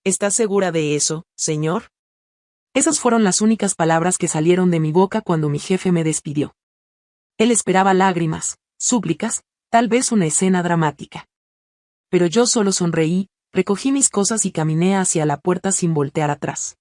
¿Estás segura de eso, señor? Esas fueron las únicas palabras que salieron de mi boca cuando mi jefe me despidió. Él esperaba lágrimas, súplicas, tal vez una escena dramática. Pero yo solo sonreí, recogí mis cosas y caminé hacia la puerta sin voltear atrás.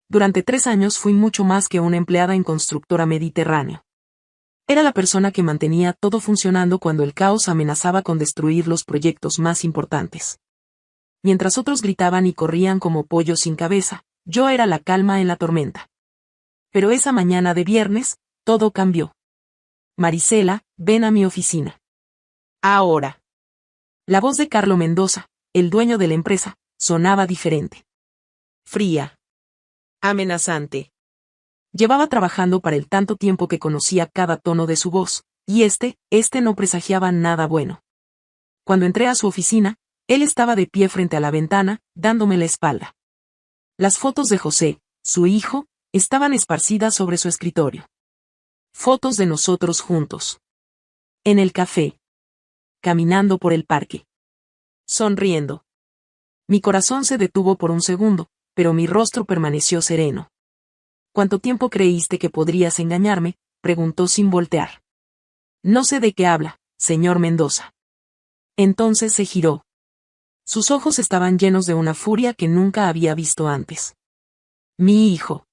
Durante 3 años fui mucho más que una empleada en Constructora Mediterráneo. Era la persona que mantenía todo funcionando cuando el caos amenazaba con destruir los proyectos más importantes. Mientras otros gritaban y corrían como pollos sin cabeza, yo era la calma en la tormenta. Pero esa mañana de viernes, todo cambió. Marisela, ven a mi oficina. Ahora. La voz de Carlo Mendoza, el dueño de la empresa, sonaba diferente. Fría. Amenazante. Llevaba trabajando para él tanto tiempo que conocía cada tono de su voz, y este no presagiaba nada bueno. Cuando entré a su oficina, él estaba de pie frente a la ventana, dándome la espalda. Las fotos de José, su hijo, estaban esparcidas sobre su escritorio. Fotos de nosotros juntos. En el café. Caminando por el parque. Sonriendo. Mi corazón se detuvo por un segundo, pero mi rostro permaneció sereno. ¿Cuánto tiempo creíste que podrías engañarme?, preguntó sin voltear. No sé de qué habla, señor Mendoza. Entonces se giró. Sus ojos estaban llenos de una furia que nunca había visto antes. Mi hijo.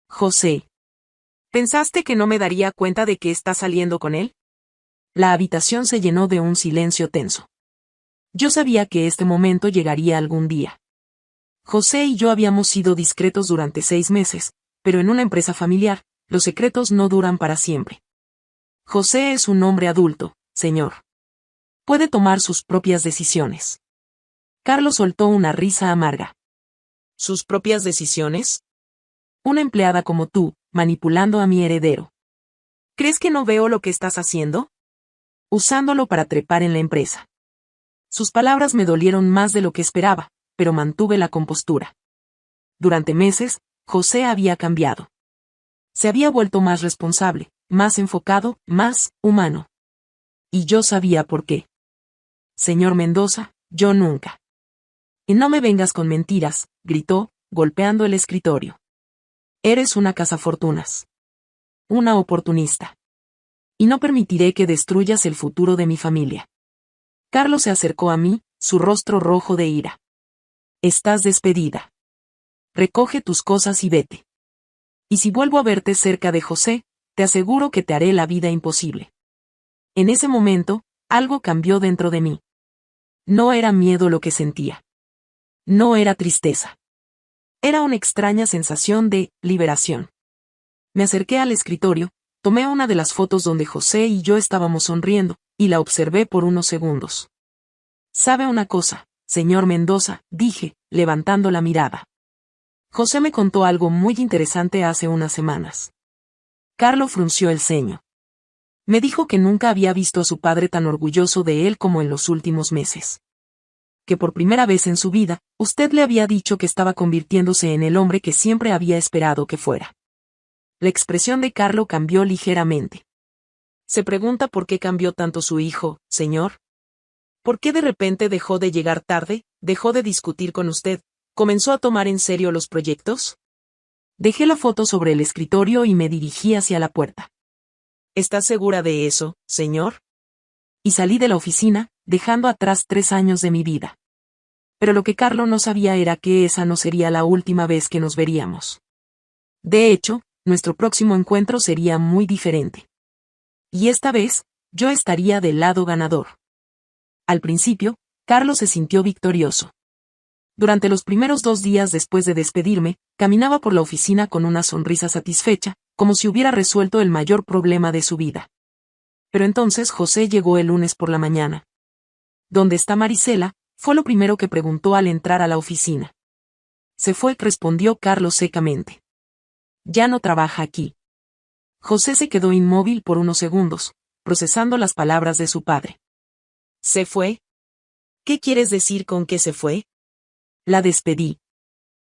José. ¿Pensaste que no me daría cuenta de que estás saliendo con él? La habitación se llenó de un silencio tenso. Yo sabía que este momento llegaría algún día. José y yo habíamos sido discretos durante 6 meses, pero en una empresa familiar, los secretos no duran para siempre. José es un hombre adulto, señor. Puede tomar sus propias decisiones. Carlos soltó una risa amarga. ¿Sus propias decisiones? Una empleada como tú, manipulando a mi heredero. ¿Crees que no veo lo que estás haciendo? Usándolo para trepar en la empresa. Sus palabras me dolieron más de lo que esperaba, pero mantuve la compostura. Durante meses, José había cambiado. Se había vuelto más responsable, más enfocado, más humano. Y yo sabía por qué. Señor Mendoza, yo nunca. Y no me vengas con mentiras, gritó, golpeando el escritorio. Eres una cazafortunas. Una oportunista. Y no permitiré que destruyas el futuro de mi familia. Carlos se acercó a mí, su rostro rojo de ira. Estás despedida. Recoge tus cosas y vete. Y si vuelvo a verte cerca de José, te aseguro que te haré la vida imposible. En ese momento, algo cambió dentro de mí. No era miedo lo que sentía. No era tristeza. Era una extraña sensación de liberación. Me acerqué al escritorio, tomé una de las fotos donde José y yo estábamos sonriendo, y la observé por unos segundos. ¿Sabe una cosa, señor Mendoza?, dije, levantando la mirada. José me contó algo muy interesante hace unas semanas. Carlo frunció el ceño. Me dijo que nunca había visto a su padre tan orgulloso de él como en los últimos meses. Que por primera vez en su vida, usted le había dicho que estaba convirtiéndose en el hombre que siempre había esperado que fuera. La expresión de Carlo cambió ligeramente. ¿Se pregunta por qué cambió tanto su hijo, señor? ¿Por qué de repente dejó de llegar tarde, dejó de discutir con usted, comenzó a tomar en serio los proyectos? Dejé la foto sobre el escritorio y me dirigí hacia la puerta. ¿Estás segura de eso, señor? Y salí de la oficina, dejando atrás 3 años de mi vida. Pero lo que Carlo no sabía era que esa no sería la última vez que nos veríamos. De hecho, nuestro próximo encuentro sería muy diferente. Y esta vez, yo estaría del lado ganador. Al principio, Carlo se sintió victorioso. Durante los primeros 2 días después de despedirme, caminaba por la oficina con una sonrisa satisfecha, como si hubiera resuelto el mayor problema de su vida. Pero entonces José llegó el lunes por la mañana. ¿Dónde está Marisela?, fue lo primero que preguntó al entrar a la oficina. Se fue, respondió Carlos secamente. Ya no trabaja aquí. José se quedó inmóvil por unos segundos, procesando las palabras de su padre. ¿Se fue? ¿Qué quieres decir con que se fue? La despedí.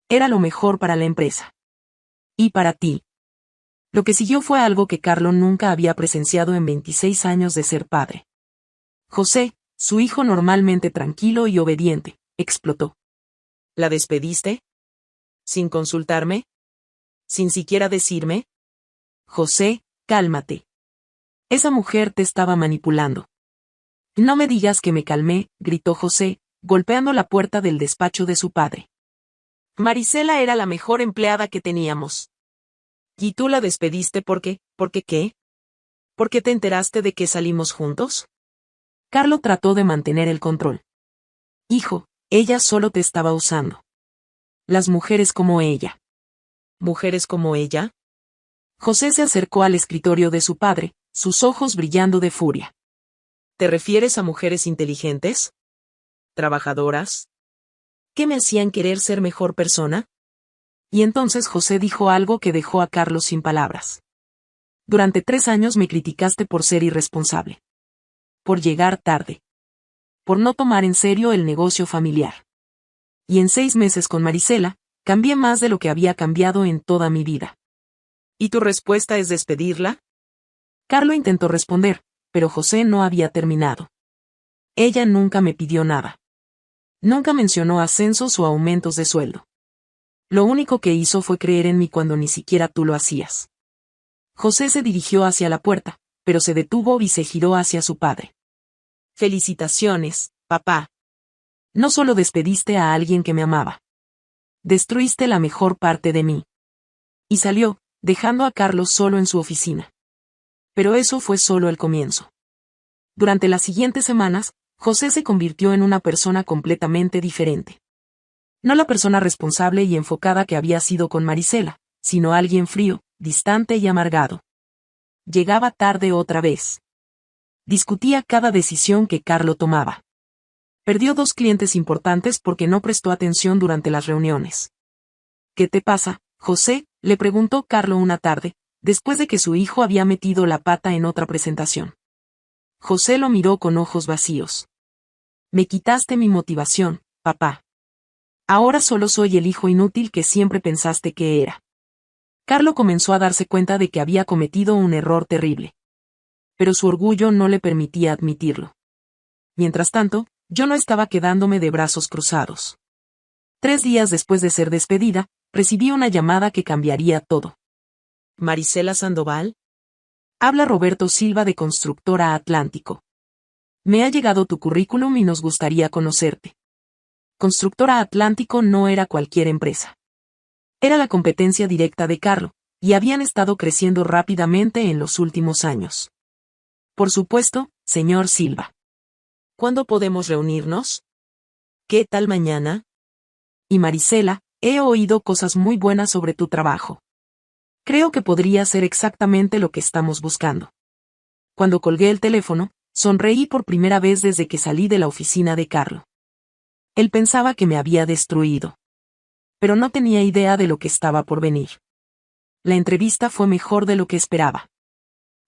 Era lo mejor para la empresa. Y para ti. Lo que siguió fue algo que Carlo nunca había presenciado en 26 años de ser padre. José, su hijo normalmente tranquilo y obediente, explotó. ¿La despediste? ¿Sin consultarme? ¿Sin siquiera decirme? José, cálmate. Esa mujer te estaba manipulando. No me digas que me calmé, gritó José, golpeando la puerta del despacho de su padre. Marisela era la mejor empleada que teníamos. ¿Y tú la despediste por qué? ¿Por qué qué? ¿Por qué te enteraste de que salimos juntos? Carlo trató de mantener el control. Hijo, ella solo te estaba usando. Las mujeres como ella. ¿Mujeres como ella? José se acercó al escritorio de su padre, sus ojos brillando de furia. ¿Te refieres a mujeres inteligentes? ¿Trabajadoras? ¿Qué me hacían querer ser mejor persona? Y entonces José dijo algo que dejó a Carlos sin palabras. Durante 3 años me criticaste por ser irresponsable. Por llegar tarde. Por no tomar en serio el negocio familiar. Y en 6 meses con Marisela, cambié más de lo que había cambiado en toda mi vida. ¿Y tu respuesta es despedirla? Carlo intentó responder, pero José no había terminado. Ella nunca me pidió nada. Nunca mencionó ascensos o aumentos de sueldo. Lo único que hizo fue creer en mí cuando ni siquiera tú lo hacías. José se dirigió hacia la puerta, pero se detuvo y se giró hacia su padre. Felicitaciones, papá. No solo despediste a alguien que me amaba. Destruiste la mejor parte de mí. Y salió, dejando a Carlos solo en su oficina. Pero eso fue solo el comienzo. Durante las siguientes semanas, José se convirtió en una persona completamente diferente. No la persona responsable y enfocada que había sido con Marisela, sino alguien frío, distante y amargado. Llegaba tarde otra vez. Discutía cada decisión que Carlo tomaba. Perdió 2 clientes importantes porque no prestó atención durante las reuniones. ¿Qué te pasa, José?, le preguntó Carlo una tarde, después de que su hijo había metido la pata en otra presentación. José lo miró con ojos vacíos. Me quitaste mi motivación, papá. Ahora solo soy el hijo inútil que siempre pensaste que era. Carlo comenzó a darse cuenta de que había cometido un error terrible. Pero su orgullo no le permitía admitirlo. Mientras tanto, yo no estaba quedándome de brazos cruzados. 3 días después de ser despedida, recibí una llamada que cambiaría todo. ¿Marisela Sandoval? Habla Roberto Silva de Constructora Atlántico. Me ha llegado tu currículum y nos gustaría conocerte. Constructora Atlántico no era cualquier empresa. Era la competencia directa de Carlo, y habían estado creciendo rápidamente en los últimos años. Por supuesto, señor Silva. ¿Cuándo podemos reunirnos? ¿Qué tal mañana? Y Marisela, he oído cosas muy buenas sobre tu trabajo. Creo que podría ser exactamente lo que estamos buscando. Cuando colgué el teléfono, sonreí por primera vez desde que salí de la oficina de Carlo. Él pensaba que me había destruido. Pero no tenía idea de lo que estaba por venir. La entrevista fue mejor de lo que esperaba.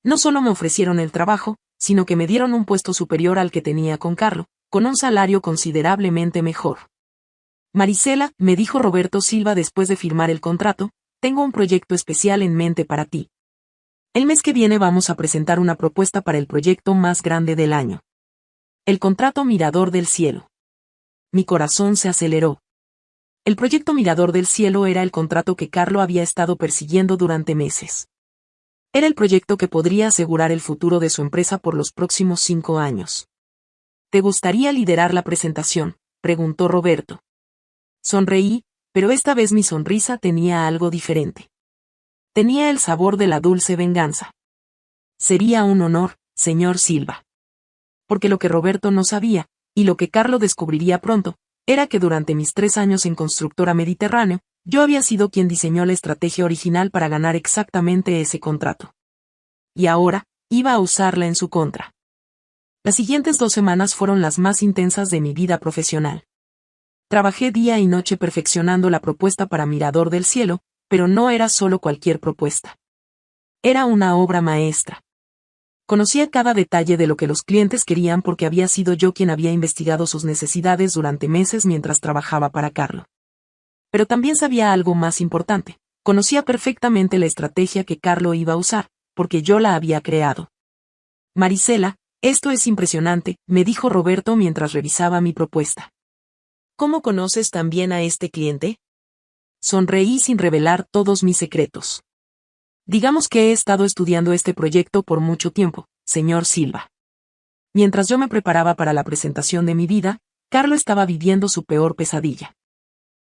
No solo me ofrecieron el trabajo, sino que me dieron un puesto superior al que tenía con Carlo, con un salario considerablemente mejor. Marisela, me dijo Roberto Silva después de firmar el contrato, tengo un proyecto especial en mente para ti. El mes que viene vamos a presentar una propuesta para el proyecto más grande del año. El contrato Mirador del Cielo. Mi corazón se aceleró. El proyecto Mirador del Cielo era el contrato que Carlo había estado persiguiendo durante meses. Era el proyecto que podría asegurar el futuro de su empresa por los próximos 5 años. ¿Te gustaría liderar la presentación?, preguntó Roberto. Sonreí, pero esta vez mi sonrisa tenía algo diferente. Tenía el sabor de la dulce venganza. Sería un honor, señor Silva. Porque lo que Roberto no sabía, y lo que Carlo descubriría pronto, era que durante mis 3 años en Constructora Mediterráneo, yo había sido quien diseñó la estrategia original para ganar exactamente ese contrato. Y ahora, iba a usarla en su contra. Las siguientes 2 semanas fueron las más intensas de mi vida profesional. Trabajé día y noche perfeccionando la propuesta para Mirador del Cielo, pero no era solo cualquier propuesta. Era una obra maestra. Conocía cada detalle de lo que los clientes querían porque había sido yo quien había investigado sus necesidades durante meses mientras trabajaba para Carlo. Pero también sabía algo más importante. Conocía perfectamente la estrategia que Carlo iba a usar, porque yo la había creado. Marisela, esto es impresionante, me dijo Roberto mientras revisaba mi propuesta. ¿Cómo conoces tan bien a este cliente? Sonreí sin revelar todos mis secretos. Digamos que he estado estudiando este proyecto por mucho tiempo, señor Silva. Mientras yo me preparaba para la presentación de mi vida, Carlo estaba viviendo su peor pesadilla.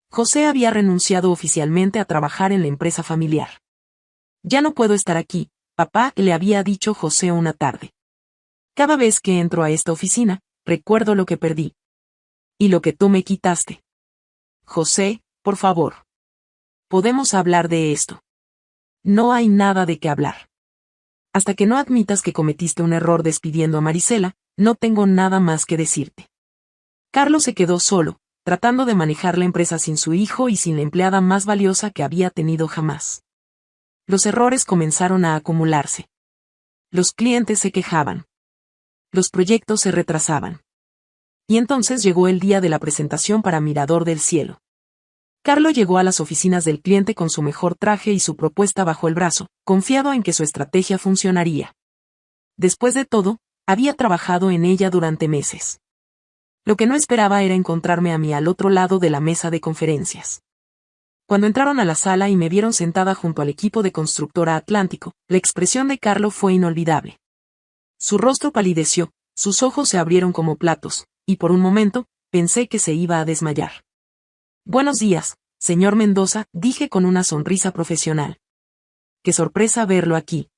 José había renunciado oficialmente a trabajar en la empresa familiar. Ya no puedo estar aquí, papá, le había dicho José una tarde. Cada vez que entro a esta oficina, recuerdo lo que perdí. Y lo que tú me quitaste. José, por favor. Podemos hablar de esto. No hay nada de qué hablar. Hasta que no admitas que cometiste un error despidiendo a Marisela, no tengo nada más que decirte. Carlos se quedó solo, tratando de manejar la empresa sin su hijo y sin la empleada más valiosa que había tenido jamás. Los errores comenzaron a acumularse. Los clientes se quejaban. Los proyectos se retrasaban. Y entonces llegó el día de la presentación para Mirador del Cielo. Carlo llegó a las oficinas del cliente con su mejor traje y su propuesta bajo el brazo, confiado en que su estrategia funcionaría. Después de todo, había trabajado en ella durante meses. Lo que no esperaba era encontrarme a mí al otro lado de la mesa de conferencias. Cuando entraron a la sala y me vieron sentada junto al equipo de Constructora Atlántico, la expresión de Carlo fue inolvidable. Su rostro palideció, sus ojos se abrieron como platos, y por un momento, pensé que se iba a desmayar. Buenos días, señor Mendoza, dije con una sonrisa profesional. Qué sorpresa verlo aquí.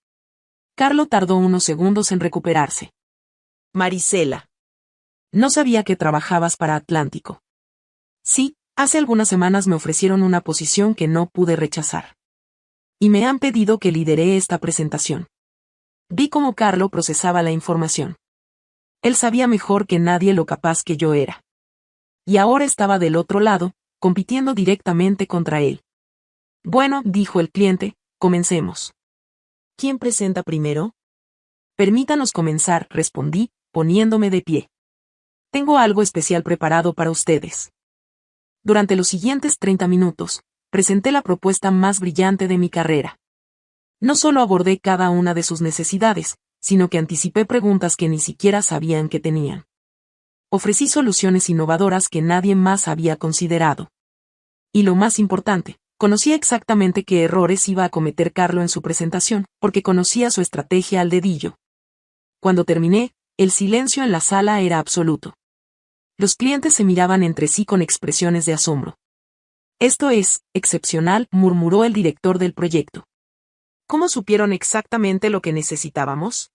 Carlo tardó unos segundos en recuperarse. Marisela. No sabía que trabajabas para Atlántico. Sí, hace algunas semanas me ofrecieron una posición que no pude rechazar. Y me han pedido que lideré esta presentación. Vi cómo Carlo procesaba la información. Él sabía mejor que nadie lo capaz que yo era. Y ahora estaba del otro lado, compitiendo directamente contra él. Bueno, dijo el cliente, comencemos. ¿Quién presenta primero? Permítanos comenzar, respondí, poniéndome de pie. Tengo algo especial preparado para ustedes. Durante los siguientes 30 minutos, presenté la propuesta más brillante de mi carrera. No solo abordé cada una de sus necesidades, sino que anticipé preguntas que ni siquiera sabían que tenían. Ofrecí soluciones innovadoras que nadie más había considerado. Y lo más importante, conocía exactamente qué errores iba a cometer Carlo en su presentación, porque conocía su estrategia al dedillo. Cuando terminé, el silencio en la sala era absoluto. Los clientes se miraban entre sí con expresiones de asombro. Esto es, excepcional, murmuró el director del proyecto. ¿Cómo supieron exactamente lo que necesitábamos?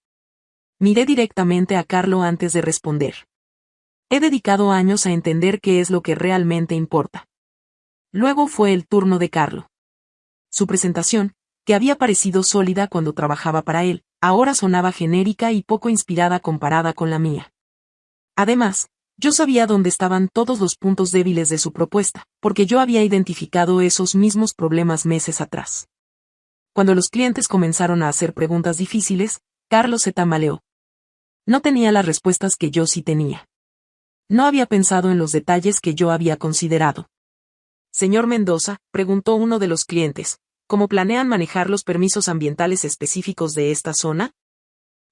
Miré directamente a Carlo antes de responder. He dedicado años a entender qué es lo que realmente importa. Luego fue el turno de Carlo. Su presentación, que había parecido sólida cuando trabajaba para él, ahora sonaba genérica y poco inspirada comparada con la mía. Además, yo sabía dónde estaban todos los puntos débiles de su propuesta, porque yo había identificado esos mismos problemas meses atrás. Cuando los clientes comenzaron a hacer preguntas difíciles, Carlos se tambaleó. No tenía las respuestas que yo sí tenía. No había pensado en los detalles que yo había considerado. Señor Mendoza, preguntó uno de los clientes, ¿cómo planean manejar los permisos ambientales específicos de esta zona?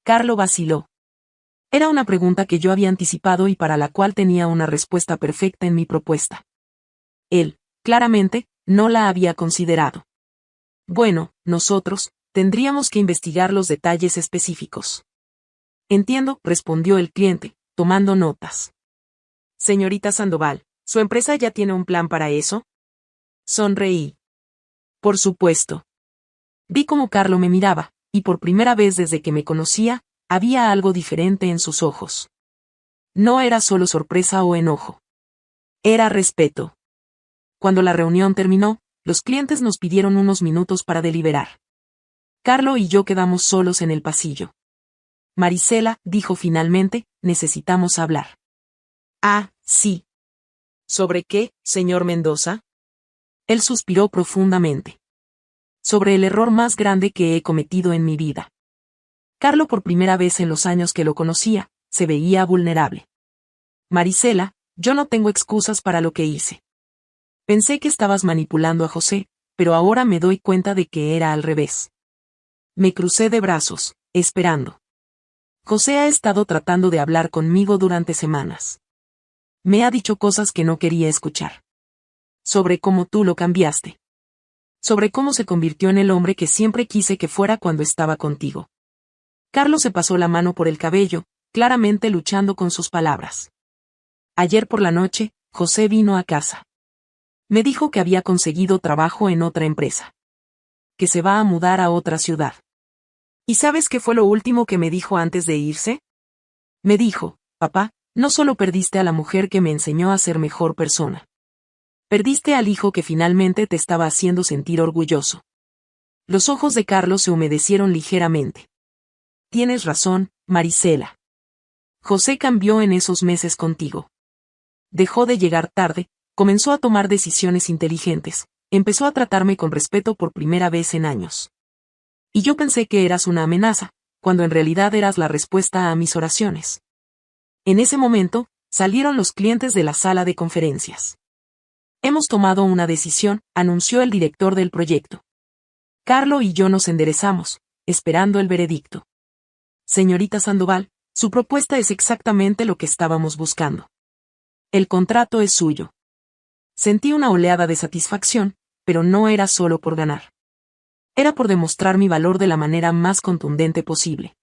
Carlo vaciló. Era una pregunta que yo había anticipado y para la cual tenía una respuesta perfecta en mi propuesta. Él, claramente, no la había considerado. Bueno, nosotros, tendríamos que investigar los detalles específicos. Entiendo, respondió el cliente, tomando notas. Señorita Sandoval, ¿su empresa ya tiene un plan para eso? Sonreí. Por supuesto. Vi cómo Carlo me miraba, y por primera vez desde que me conocía, había algo diferente en sus ojos. No era solo sorpresa o enojo. Era respeto. Cuando la reunión terminó, los clientes nos pidieron unos minutos para deliberar. Carlo y yo quedamos solos en el pasillo. Marisela, dijo finalmente, necesitamos hablar. Ah, sí. ¿Sobre qué, señor Mendoza? Él suspiró profundamente. Sobre el error más grande que he cometido en mi vida. Carlo, por primera vez en los años que lo conocía, se veía vulnerable. Marisela, yo no tengo excusas para lo que hice. Pensé que estabas manipulando a José, pero ahora me doy cuenta de que era al revés. Me crucé de brazos, esperando. José ha estado tratando de hablar conmigo durante semanas. Me ha dicho cosas que no quería escuchar. Sobre cómo tú lo cambiaste. Sobre cómo se convirtió en el hombre que siempre quise que fuera cuando estaba contigo. Carlos se pasó la mano por el cabello, claramente luchando con sus palabras. Ayer por la noche, José vino a casa. Me dijo que había conseguido trabajo en otra empresa. Que se va a mudar a otra ciudad. ¿Y sabes qué fue lo último que me dijo antes de irse? Me dijo, papá, no solo perdiste a la mujer que me enseñó a ser mejor persona. Perdiste al hijo que finalmente te estaba haciendo sentir orgulloso. Los ojos de Carlos se humedecieron ligeramente. Tienes razón, Marisela. José cambió en esos meses contigo. Dejó de llegar tarde, comenzó a tomar decisiones inteligentes, empezó a tratarme con respeto por primera vez en años. Y yo pensé que eras una amenaza, cuando en realidad eras la respuesta a mis oraciones. En ese momento, salieron los clientes de la sala de conferencias. Hemos tomado una decisión, anunció el director del proyecto. Carlo y yo nos enderezamos, esperando el veredicto. Señorita Sandoval, su propuesta es exactamente lo que estábamos buscando. El contrato es suyo. Sentí una oleada de satisfacción, pero no era solo por ganar. Era por demostrar mi valor de la manera más contundente posible.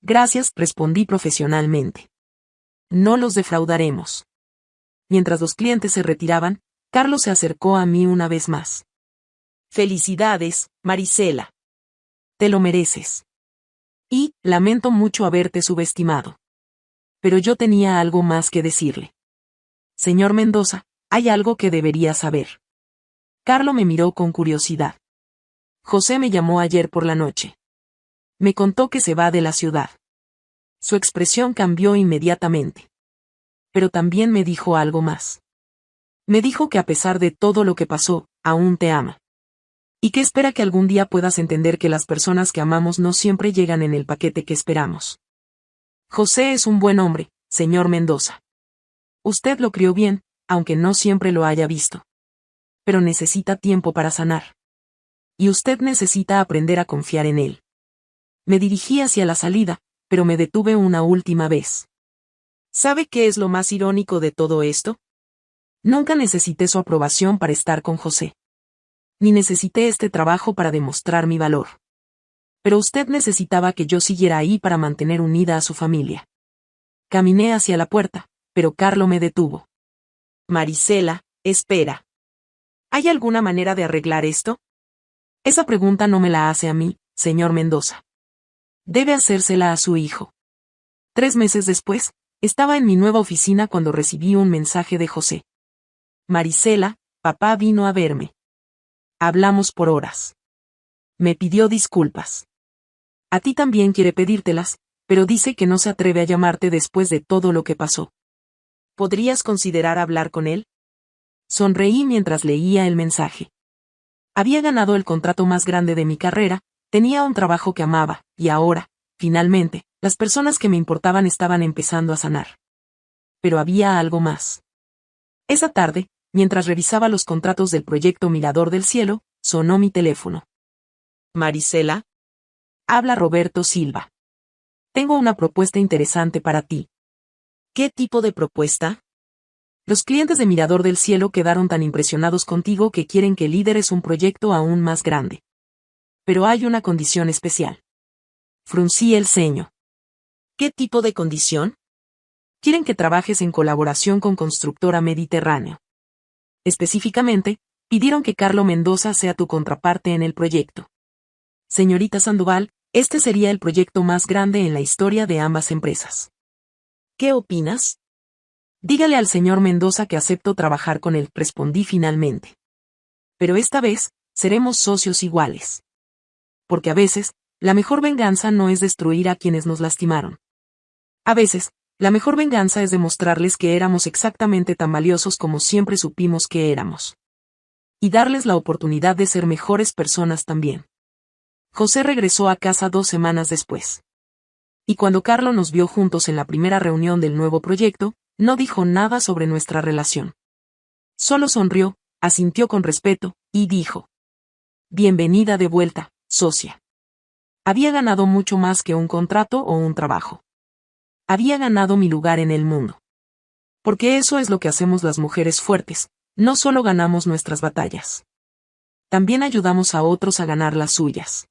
Gracias, respondí profesionalmente. No los defraudaremos. Mientras los clientes se retiraban, Carlos se acercó a mí una vez más. Felicidades, Marisela. Te lo mereces. Y, lamento mucho haberte subestimado. Pero yo tenía algo más que decirle. Señor Mendoza, hay algo que debería saber. Carlo me miró con curiosidad. José me llamó ayer por la noche. Me contó que se va de la ciudad. Su expresión cambió inmediatamente. Pero también me dijo algo más. Me dijo que a pesar de todo lo que pasó, aún te ama. Y que espera que algún día puedas entender que las personas que amamos no siempre llegan en el paquete que esperamos. José es un buen hombre, señor Mendoza. Usted lo crió bien, aunque no siempre lo haya visto. Pero necesita tiempo para sanar. Y usted necesita aprender a confiar en él. Me dirigí hacia la salida, pero me detuve una última vez. ¿Sabe qué es lo más irónico de todo esto? Nunca necesité su aprobación para estar con José. Ni necesité este trabajo para demostrar mi valor. Pero usted necesitaba que yo siguiera ahí para mantener unida a su familia. Caminé hacia la puerta, pero Carlo me detuvo. Marisela, espera. ¿Hay alguna manera de arreglar esto? Esa pregunta no me la hace a mí, señor Mendoza. Debe hacérsela a su hijo. 3 meses después, estaba en mi nueva oficina cuando recibí un mensaje de José. Marisela, papá vino a verme. Hablamos por horas. Me pidió disculpas. A ti también quiere pedírtelas, pero dice que no se atreve a llamarte después de todo lo que pasó. ¿Podrías considerar hablar con él? Sonreí mientras leía el mensaje. Había ganado el contrato más grande de mi carrera, tenía un trabajo que amaba, y ahora, finalmente, las personas que me importaban estaban empezando a sanar. Pero había algo más. Esa tarde, mientras revisaba los contratos del proyecto Mirador del Cielo, sonó mi teléfono. Marisela. Habla Roberto Silva. Tengo una propuesta interesante para ti. ¿Qué tipo de propuesta? Los clientes de Mirador del Cielo quedaron tan impresionados contigo que quieren que lideres un proyecto aún más grande. Pero hay una condición especial. Fruncí el ceño. ¿Qué tipo de condición? Quieren que trabajes en colaboración con Constructora Mediterráneo. Específicamente, pidieron que Carlo Mendoza sea tu contraparte en el proyecto. Señorita Sandoval, este sería el proyecto más grande en la historia de ambas empresas. ¿Qué opinas? Dígale al señor Mendoza que acepto trabajar con él, respondí finalmente. Pero esta vez, seremos socios iguales. Porque a veces, la mejor venganza no es destruir a quienes nos lastimaron. A veces, la mejor venganza es demostrarles que éramos exactamente tan valiosos como siempre supimos que éramos. Y darles la oportunidad de ser mejores personas también. José regresó a casa 2 semanas después. Y cuando Carlo nos vio juntos en la primera reunión del nuevo proyecto, no dijo nada sobre nuestra relación. Solo sonrió, asintió con respeto, y dijo: Bienvenida de vuelta, socia. Había ganado mucho más que un contrato o un trabajo. Había ganado mi lugar en el mundo. Porque eso es lo que hacemos las mujeres fuertes, no solo ganamos nuestras batallas. También ayudamos a otros a ganar las suyas.